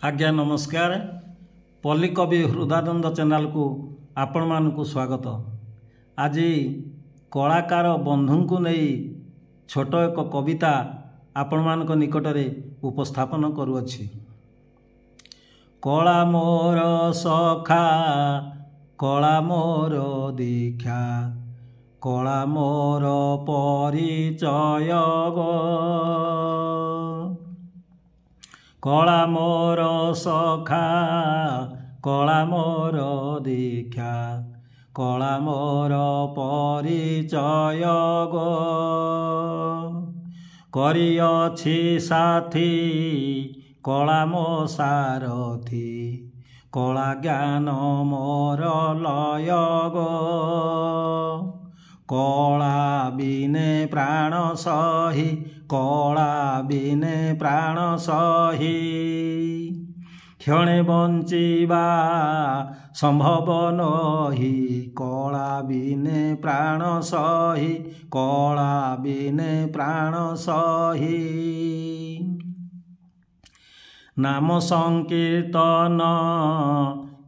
आज्ञा नमस्कार। पल्लीकवि हृदानंद चैनल को आपण मानकु स्वागत। आज कलाकार बंधु को नहीं छोट एक कविता आपण मानक निकटरे उपस्थापन करुअछि। कला मोर सखा कला मोर दीक्षा कला मोर परिचय गो कला मोर सखा कला मोर दीक्षा कला मोर परिचय गो करिअछि साथी कला मो सारथी कला ज्ञान मोर लय गो कला बिने प्राण सही कला बिने प्राण सही क्षणे बंचिबा संभव नही कला बिने प्राण सही कला बिने प्राण सही नाम संकीर्तन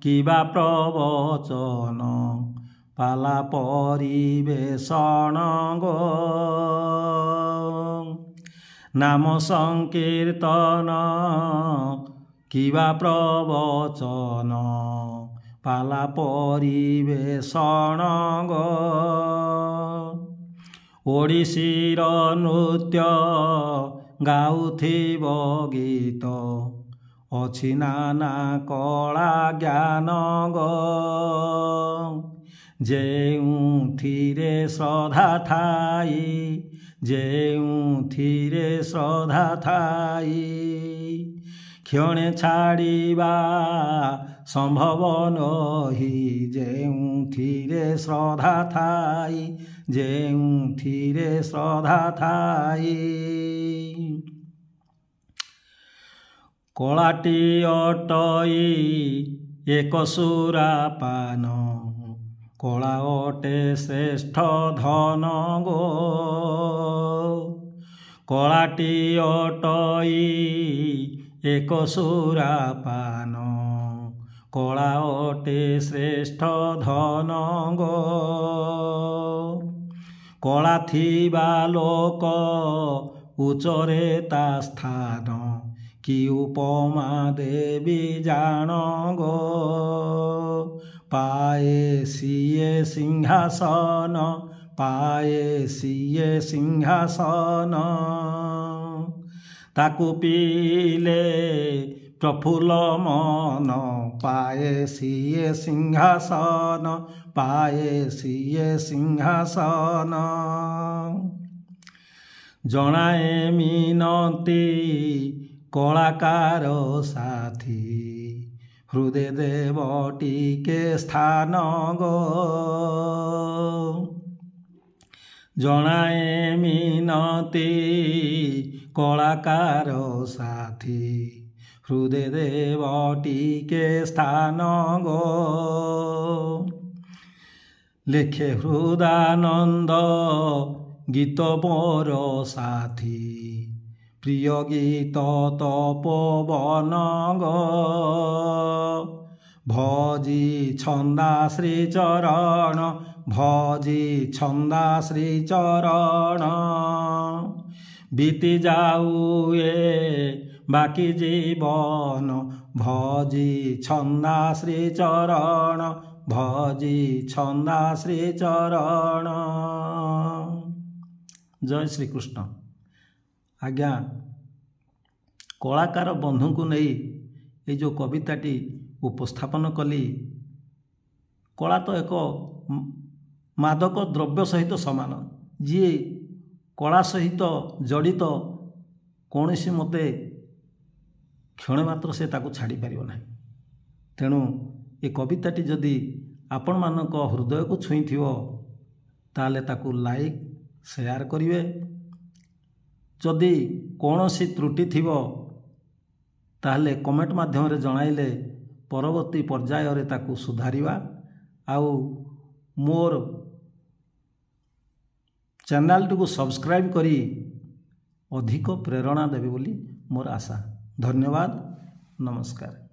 किबा प्रवचन पाला परिवेषण गो नाम संकीर्तन किबा प्रवचन पाला परिवेषण गो ओडिसीर नृत्य गाउथिब गीत अछि नाना कला ज्ञान गो जेउथिरे श्रद्धा थाई जेउथिरे श्रद्धा थाई क्षणे छाड़िबा संभव नही जेउथिरे श्रद्धा थाई जेउथिरे श्रद्धा थाई कलाटी अटई एक सुरापान कला अटे श्रेष्ठ धन गो कलाटी अटई एक सुरापान कला अटे श्रेष्ठ धन गो कला थिबा लोक उच्चरे ता स्थान कि उपमा देवी जान गो पाए सिए सिंहासन पाए सिए सिंहासन ताकु पीले प्रफुल्ल मन पाए सिए सिंहासन पाए सिए सिंहासन जनाए मिनती कलाकार साथी हृदय देव टीके स्थान गो जनाए मिनती कलाकार साथी हृदय देव टीके स्थान गो लेखे हृदानंद गीत मोर साथी प्रिय गीत तपोवन गो भजी छंदा श्री चरण भजी छंदा श्री चरण बीती जाऊ बाकी जीवन भजी छंदा श्री चरण भजी छंदा श्री चरण। जय श्री कृष्ण। आज्ञा कलाकार बंधु को नहीं ये जो कविताटी उपस्थापन कली कला तो एक मादक द्रव्य सहित समान जी कला सहित जड़ित कौन सी मते क्षण मात्र से ताकू छाड़ी पारिबो नाही। तेणु ये कविताटी जदि आपण मानक हृदय को छुई थिवो ताले ताकू लाइक शेयर करिवे जदि कौन सी त्रुटि थिवो ताहले कमेंट माध्यम रे जणाइले परवर्ती पर्याय रे ताकू सुधारिवा आउ मोर चैनल को सब्सक्राइब करी अधिक प्रेरणा देवे बोली मोर आशा। धन्यवाद। ନମସ୍କାର।